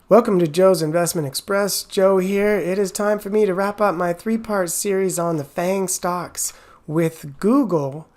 Welcome to Joe's Investment Express. Joe here. It is time for me to wrap up my three-part series on the FAANG stocks with Google.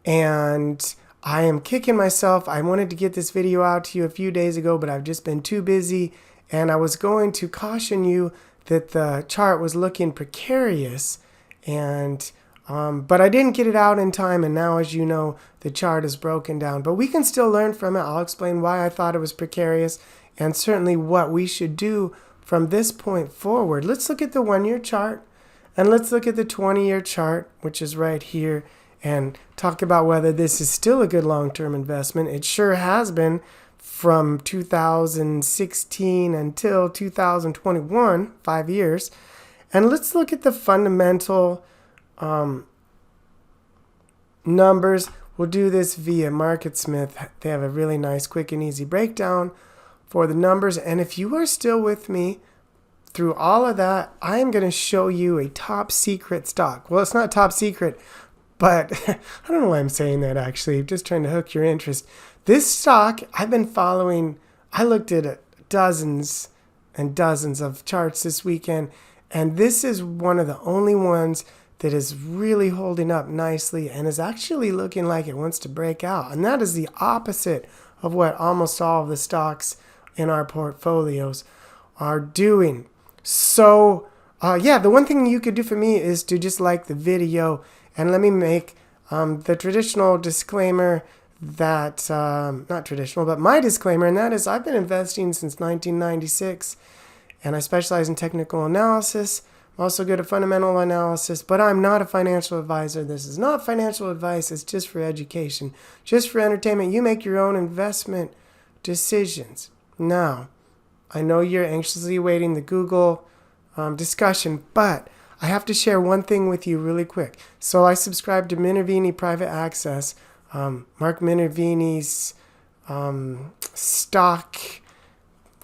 And I am kicking myself. I wanted to get this video out to you a few days ago, but I've just been too busy. And I was going to caution you that the chart was looking precarious. But I didn't get it out in time. And now, as you know, the chart is broken down. But we can still learn from it. I'll explain why I thought it was precarious, and certainly what we should do from this point forward. Let's look at the 1-year chart, and let's look at the 20-year chart, which is right here, and talk about whether this is still a good long-term investment. It sure has been from 2016 until 2021, 5 years. And let's look at the fundamental numbers. We'll do this via MarketSmith. They have a really nice, quick and easy breakdown for the numbers. And if you are still with me through all of that, I am going to show you a top secret stock. Well, it's not top secret, but I don't know why I'm saying that actually. I'm just trying to hook your interest. This stock I've been following. I looked at dozens and dozens of charts this weekend, and this is one of the only ones that is really holding up nicely and is actually looking like it wants to break out. And that is the opposite of what almost all of the stocks in our portfolios are doing. So the one thing you could do for me is to just like the video, and let me make the traditional disclaimer that not traditional, but my disclaimer, and that is I've been investing since 1996, and I specialize in technical analysis. I'm also good at fundamental analysis, but I'm not a financial advisor. This is not financial advice. It's just for education, just for entertainment. You make your own investment decisions. Now, I know you're anxiously awaiting the Google discussion, but I have to share one thing with you really quick. So I subscribe to Minervini Private Access, Mark Minervini's stock,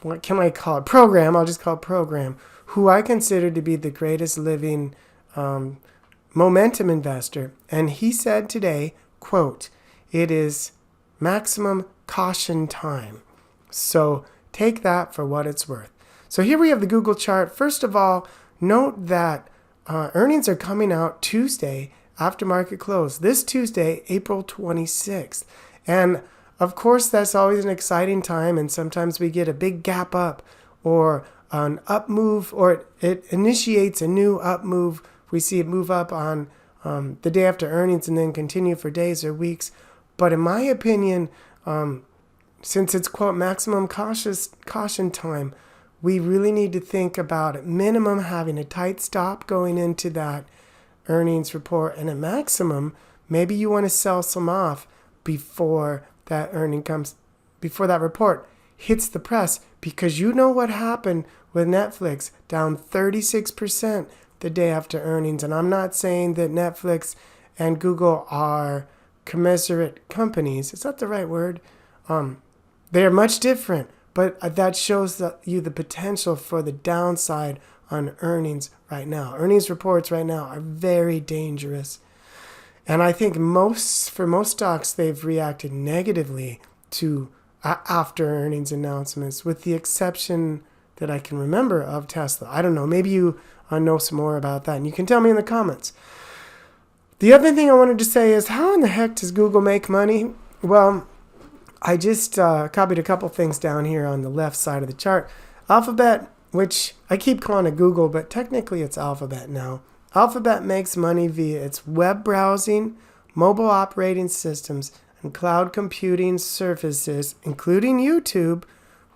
what can I call it? Program, I'll just call it program, who I consider to be the greatest living momentum investor. And he said today, quote, "It is maximum caution time." So take that for what it's worth. So here we have the Google chart. First of all, note that earnings are coming out Tuesday after market close. This Tuesday, April 26th. And of course, that's always an exciting time. And sometimes we get a big gap up or an up move, or it initiates a new up move. We see it move up on the day after earnings and then continue for days or weeks. But in my opinion, since it's, quote, maximum caution time, we really need to think about at minimum having a tight stop going into that earnings report, and at maximum, maybe you want to sell some off before that before that report hits the press, because you know what happened with Netflix, down 36% the day after earnings. And I'm not saying that Netflix and Google are commensurate companies. It's not the right word. They are much different, but that shows you the potential for the downside on earnings right now. Earnings reports right now are very dangerous. And I think for most stocks, they've reacted negatively to after earnings announcements, with the exception that I can remember of Tesla. I don't know. Maybe you know some more about that, and you can tell me in the comments. The other thing I wanted to say is, how in the heck does Google make money? Well, I just copied a couple things down here on the left side of the chart. Alphabet, which I keep calling it Google, but technically it's Alphabet now. Alphabet makes money via its web browsing, mobile operating systems, and cloud computing services, including YouTube,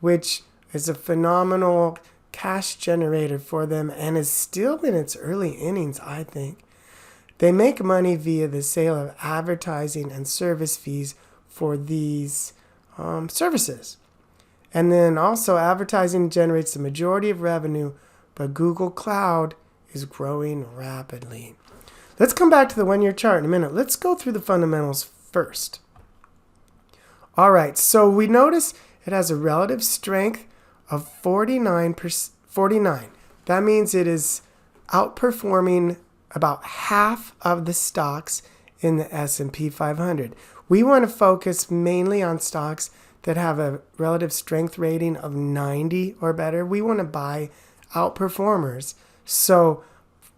which is a phenomenal cash generator for them and is still in its early innings, I think. They make money via the sale of advertising and service fees for these services. And then also advertising generates the majority of revenue, but Google Cloud is growing rapidly. Let's come back to the 1-year chart in a minute. Let's go through the fundamentals first. All right, so we notice it has a relative strength of 49. That means it is outperforming about half of the stocks in the S&P 500. We want to focus mainly on stocks that have a relative strength rating of 90 or better. We want to buy outperformers. So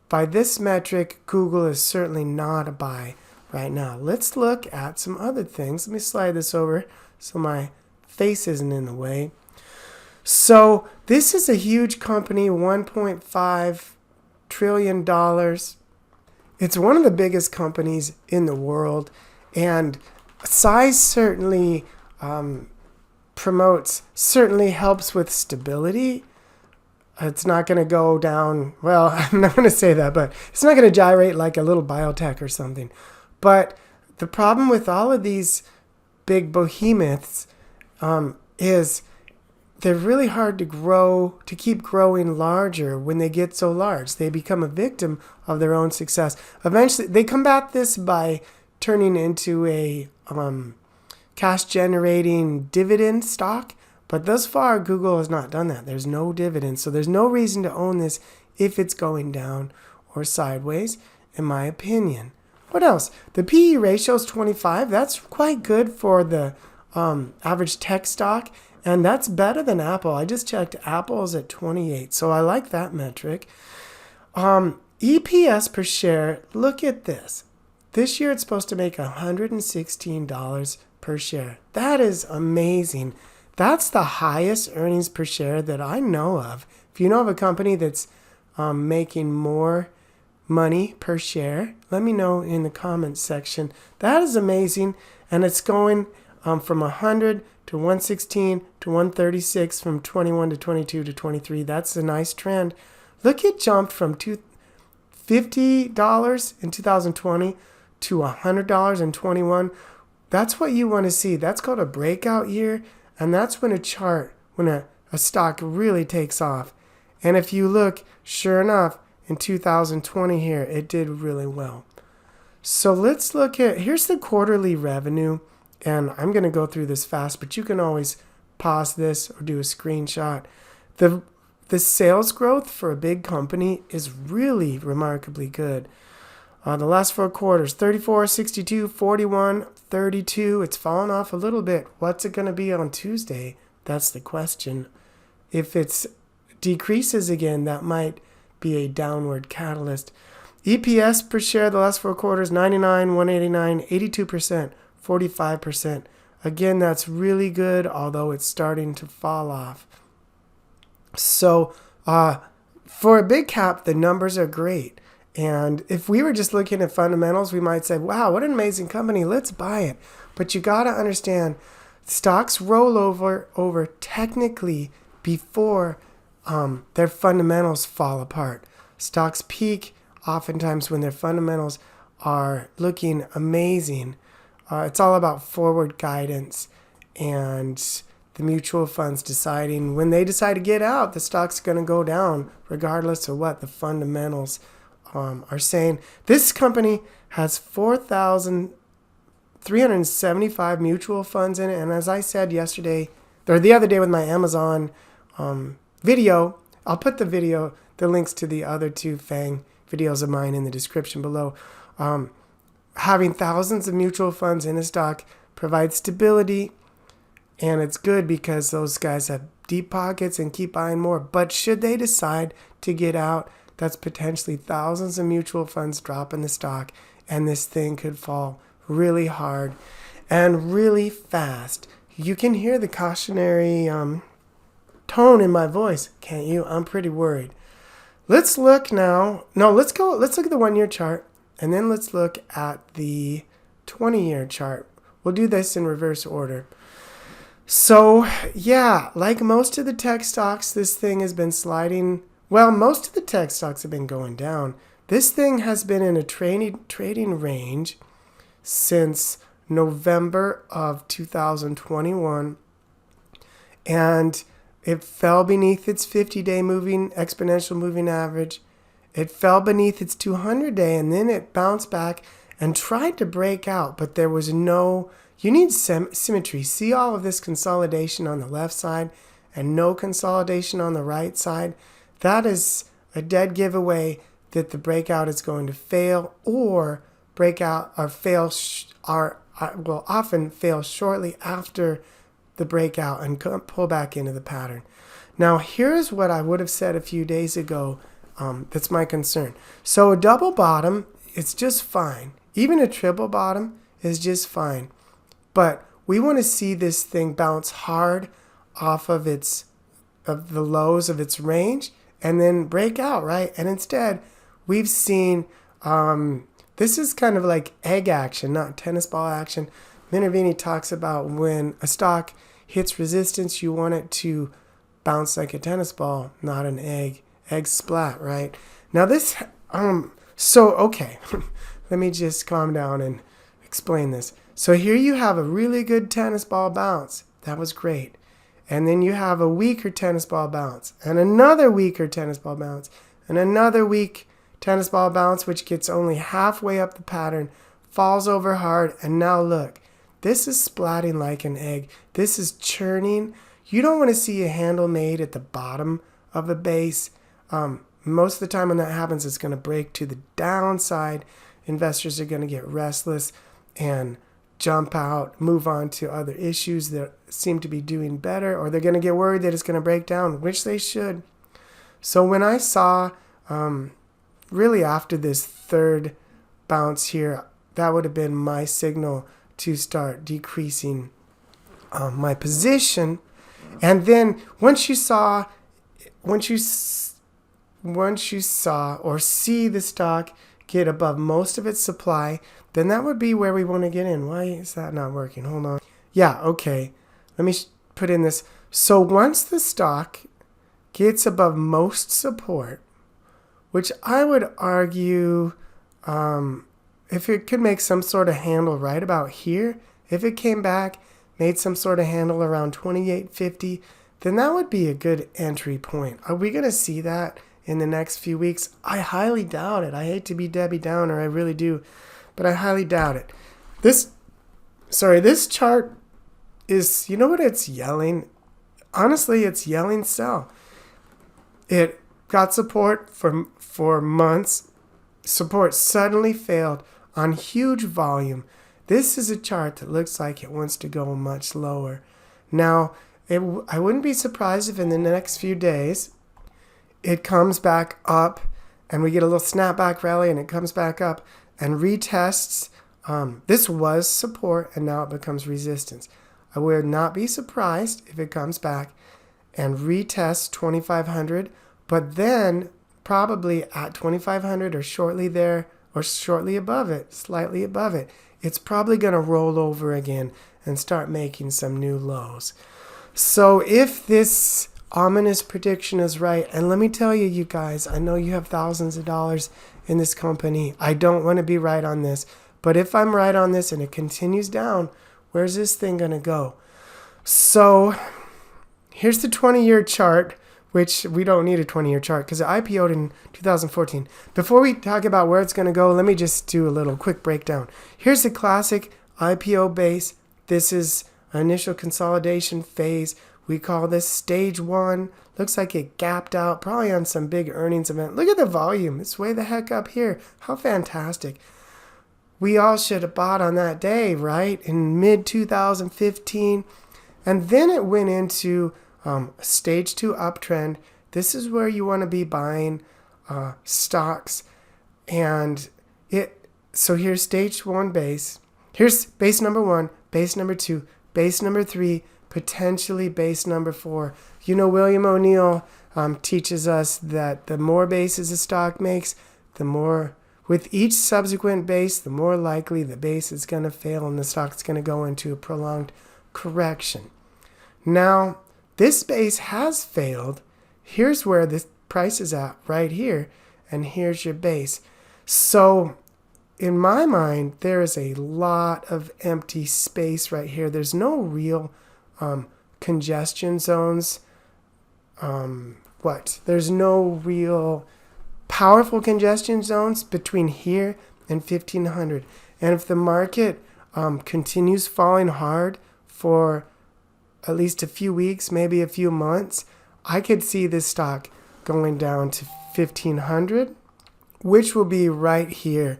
by this metric, Google is certainly not a buy right now. Let's look at some other things. Let me slide this over so my face isn't in the way. So this is a huge company, $1.5 trillion. It's one of the biggest companies in the world, and size certainly certainly helps with stability. It's not going to go down, well, I'm not going to say that, but it's not going to gyrate like a little biotech or something. But the problem with all of these big behemoths is they're really hard to grow, to keep growing larger when they get so large. They become a victim of their own success. Eventually, they combat this by turning into a cash-generating dividend stock. But thus far, Google has not done that. There's no dividend. So there's no reason to own this if it's going down or sideways, in my opinion. What else? The PE ratio is 25. That's quite good for the average tech stock. And that's better than Apple. I just checked. Apple is at 28. So I like that metric. EPS per share, look at this. This year it's supposed to make $116 per share. That is amazing. That's the highest earnings per share that I know of. If you know of a company that's making more money per share, let me know in the comments section. That is amazing. And it's going from 100 to 116 to 136 from 21 to 22 to 23. That's a nice trend. Look, it jumped from $50 in 2020 to $100 in 21. That's what you want to see. That's called a breakout year. And that's when a stock really takes off. And if you look, sure enough, in 2020 here, it did really well. So let's look at, here's the quarterly revenue. And I'm going to go through this fast, but you can always pause this or do a screenshot. The sales growth for a big company is really remarkably good. The last 4 quarters, 34, 62, 41, 32. It's fallen off a little bit. What's it going to be on Tuesday? That's the question. If it decreases again, that might be a downward catalyst. EPS per share the last 4 quarters, 99, 189, 82%, 45%. Again, that's really good, although it's starting to fall off. So for a big cap, the numbers are great. And if we were just looking at fundamentals, we might say, wow, what an amazing company. Let's buy it. But you got to understand, stocks roll over technically before their fundamentals fall apart. Stocks peak oftentimes when their fundamentals are looking amazing. It's all about forward guidance and the mutual funds deciding when they decide to get out, the stock's going to go down regardless of what the fundamentals are saying. This company has 4,375 mutual funds in it. And as I said yesterday, or the other day with my Amazon video, I'll put the links to the other 2 FAANG videos of mine in the description below. Having thousands of mutual funds in a stock provides stability, and it's good because those guys have deep pockets and keep buying more. But should they decide to get out, that's potentially thousands of mutual funds drop in the stock, and this thing could fall really hard and really fast. You can hear the cautionary tone in my voice, can't you? I'm pretty worried. Let's look now. No, let's look at the 1-year chart, and then let's look at the 20-year chart. We'll do this in reverse order. So, yeah, like most of the tech stocks, this thing has been sliding. Well, most of the tech stocks have been going down. This thing has been in a trading range since November of 2021, and it fell beneath its 50-day exponential moving average. It fell beneath its 200-day, and then it bounced back and tried to break out, but there was no... You need symmetry. See all of this consolidation on the left side and no consolidation on the right side? That is a dead giveaway that the breakout is going to fail, or breakout or fail will often fail shortly after the breakout and pull back into the pattern. Now, here's what I would have said a few days ago. That's my concern. So a double bottom, it's just fine. Even a triple bottom is just fine. But we want to see this thing bounce hard off of the lows of its range and then break out, right? And instead, we've seen, this is kind of like egg action, not tennis ball action. Minervini talks about when a stock hits resistance, you want it to bounce like a tennis ball, not an egg splat, right? Now this, okay, let me just calm down and explain this. So here you have a really good tennis ball bounce. That was great. And then you have a weaker tennis ball bounce, and another weaker tennis ball bounce, and another weak tennis ball bounce, which gets only halfway up the pattern, falls over hard, and now look. This is splatting like an egg. This is churning. You don't want to see a handle made at the bottom of a base. Most of the time when that happens, it's going to break to the downside. Investors are going to get restless and jump out, move on to other issues that seem to be doing better, or they're going to get worried that it's going to break down, which they should. So when I saw, really after this third bounce here, that would have been my signal to start decreasing my position. And then once you saw or see the stock get above most of its supply, then that would be where we want to get in. Why is that not working? Hold on. Yeah, okay. Let me put in this. So once the stock gets above most support, which I would argue, if it could make some sort of handle right about here, if it came back, made some sort of handle around 28.50, then that would be a good entry point. Are we going to see that in the next few weeks? I highly doubt it. I hate to be Debbie Downer, I really do, but I highly doubt it. This chart is, you know what it's yelling? Honestly, it's yelling sell. It got support for months. Support suddenly failed on huge volume. This is a chart that looks like it wants to go much lower. Now, I wouldn't be surprised if in the next few days it comes back up and we get a little snapback rally and it comes back up and retests. This was support and now it becomes resistance. I would not be surprised if it comes back and retests 2,500, but then probably at 2,500 or shortly there or shortly above it, slightly above it, it's probably going to roll over again and start making some new lows. So if this ominous prediction is right, and let me tell you, you guys, I know you have thousands of dollars in this company. I don't want to be right on this, but if I'm right on this and it continues down, where's this thing going to go? So here's the 20-year chart, which we don't need a 20-year chart because it IPO'd in 2014. Before we talk about where it's going to go, let me just do a little quick breakdown. Here's the classic IPO base. This is initial consolidation phase. We call this stage 1. Looks like it gapped out, probably on some big earnings event. Look at the volume. It's way the heck up here. How fantastic. We all should have bought on that day, right? In mid-2015. And then it went into stage 2 uptrend. This is where you want to be buying stocks. And so here's stage 1 base. Here's base number 1, base number 2, base number 3, potentially base number 4. You know, William O'Neill teaches us that the more bases a stock makes, the more, with each subsequent base, the more likely the base is going to fail and the stock's going to go into a prolonged correction. Now, this base has failed. Here's where the price is at, right here, and here's your base. So in my mind, there is a lot of empty space right here. There's no real congestion zones. There's no real powerful congestion zones between here and 1,500. And if the market continues falling hard for at least a few weeks, maybe a few months, I could see this stock going down to 1,500, which will be right here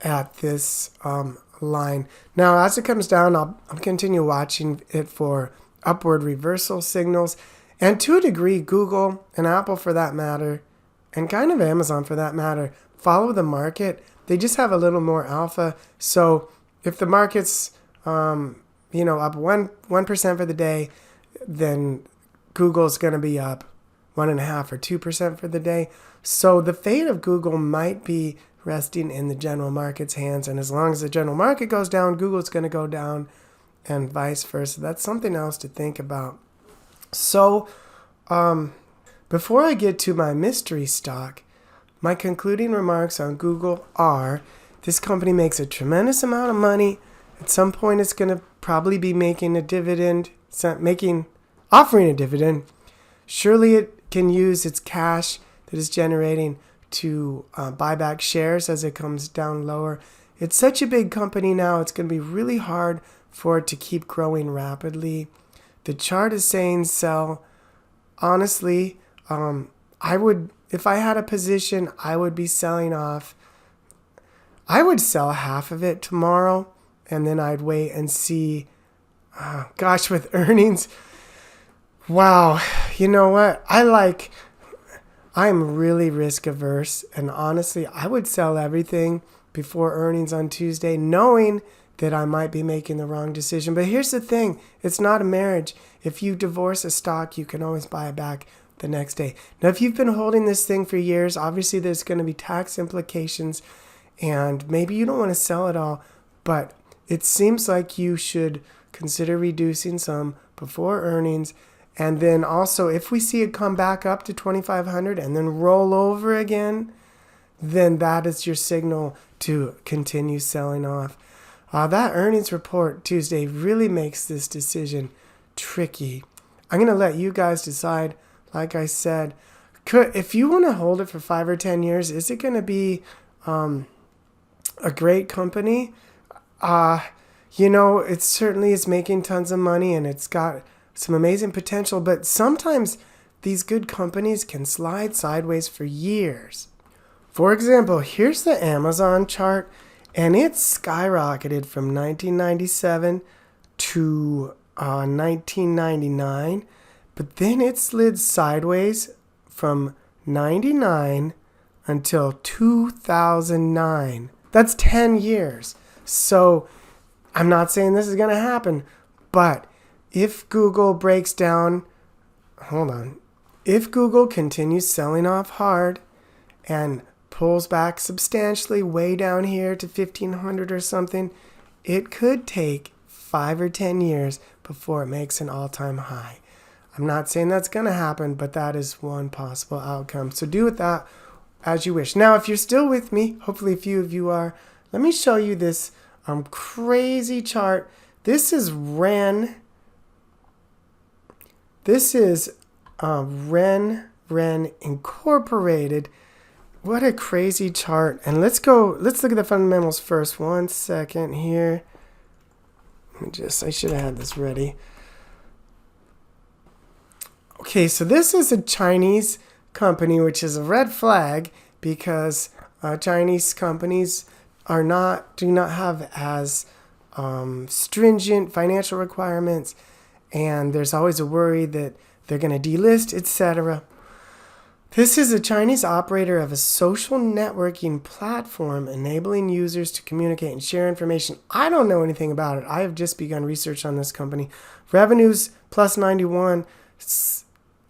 at this line. Now, as it comes down, I'll continue watching it for upward reversal signals. And to a degree, Google and Apple for that matter, and kind of Amazon for that matter, follow the market. They just have a little more alpha. So if the market's up 1% for the day, then Google's going to be up 1.5 or 2% for the day. So the fate of Google might be resting in the general market's hands. And as long as the general market goes down, Google's going to go down, and vice versa. That's something else to think about. So before I get to my mystery stock, my concluding remarks on Google are, this company makes a tremendous amount of money. At some point, it's going to probably be making a dividend, offering a dividend. Surely it can use its cash that it's generating to buy back shares as it comes down lower. It's such a big company now, it's going to be really hard for it to keep growing rapidly. The chart is saying sell. Honestly, if I had a position, I would be selling off. I would sell half of it tomorrow, and then I'd wait and see. With earnings, wow, you know what? I'm really risk averse, and honestly, I would sell everything before earnings on Tuesday, knowing that I might be making the wrong decision. But here's the thing, it's not a marriage. If you divorce a stock, you can always buy it back the next day. Now, if you've been holding this thing for years, obviously there's going to be tax implications, and maybe you don't want to sell it all, but it seems like you should consider reducing some before earnings. And then also, if we see it come back up to 2,500 and then roll over again, then that is your signal to continue selling off. That earnings report Tuesday really makes this decision tricky. I'm going to let you guys decide. Like I said, if you want to hold it for 5 or 10 years, is it going to be a great company? It certainly is making tons of money, and it's got some amazing potential, but sometimes these good companies can slide sideways for years. For example, here's the Amazon chart, and it skyrocketed from 1997 to 1999, but then it slid sideways from 99 until 2009. That's 10 years. So I'm not saying this is going to happen, but if Google breaks down, if Google continues selling off hard and pulls back substantially way down here to 1,500 or something, it could take 5 or 10 years before it makes an all-time high. I'm not saying that's going to happen, but that is one possible outcome. So do with that as you wish. Now, if you're still with me, hopefully a few of you are, let me show you this crazy chart. This is RENN. This is RENN Incorporated. What a crazy chart. And let's look at the fundamentals first. 1 second here. I should have had this ready. Okay, so this is a Chinese company, which is a red flag because Chinese companies do not have as stringent financial requirements, and there's always a worry that they're going to delist, etc. This is a Chinese operator of a social networking platform enabling users to communicate and share information. I don't know anything about it. I have just begun research on this company. Revenues plus 91,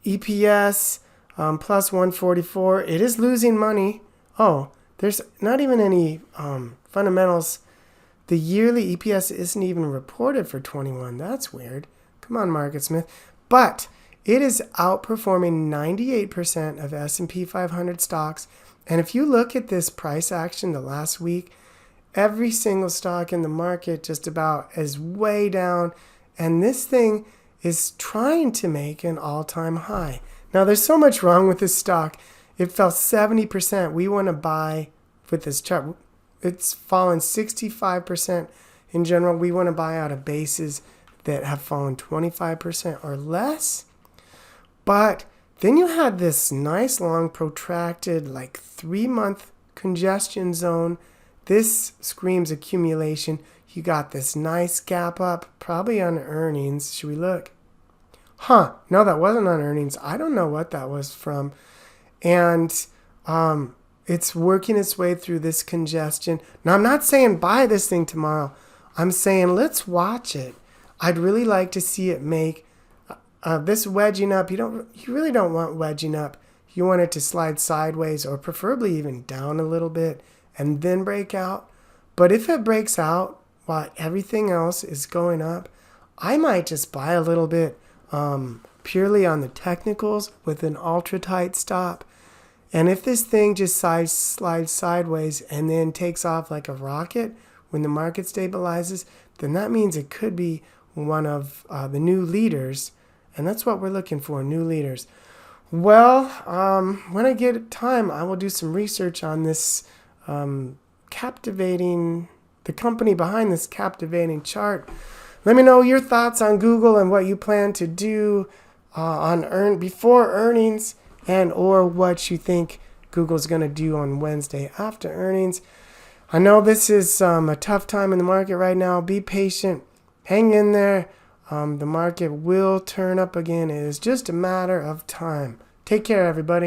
EPS plus 144. It is losing money. Oh, there's not even any fundamentals. The yearly EPS isn't even reported for 21. That's weird. Come on, MarketSmith. But it is outperforming 98% of S&P 500 stocks. And if you look at this price action the last week, every single stock in the market just about is way down. And this thing is trying to make an all-time high. Now, there's so much wrong with this stock. It fell 70%. We want to buy with this chart. It's fallen 65% in general. We want to buy out of bases that have fallen 25% or less. But then you had this nice long protracted 3-month congestion zone. This screams accumulation. You got this nice gap up, probably on earnings. Should we look? No, that wasn't on earnings. I don't know what that was from. And it's working its way through this congestion. Now, I'm not saying buy this thing tomorrow. I'm saying let's watch it. I'd really like to see it make this wedging up. You really don't want wedging up. You want it to slide sideways or preferably even down a little bit and then break out. But if it breaks out while everything else is going up, I might just buy a little bit purely on the technicals with an ultra tight stop. And if this thing just slides sideways and then takes off like a rocket when the market stabilizes, then that means it could be one of the new leaders. And that's what we're looking for, new leaders. Well, when I get time, I will do some research on this the company behind this captivating chart. Let me know your thoughts on Google and what you plan to do before earnings, and or what you think Google's going to do on Wednesday after earnings. I know this is a tough time in the market right now. Be patient. Hang in there. The market will turn up again. It is just a matter of time. Take care, everybody.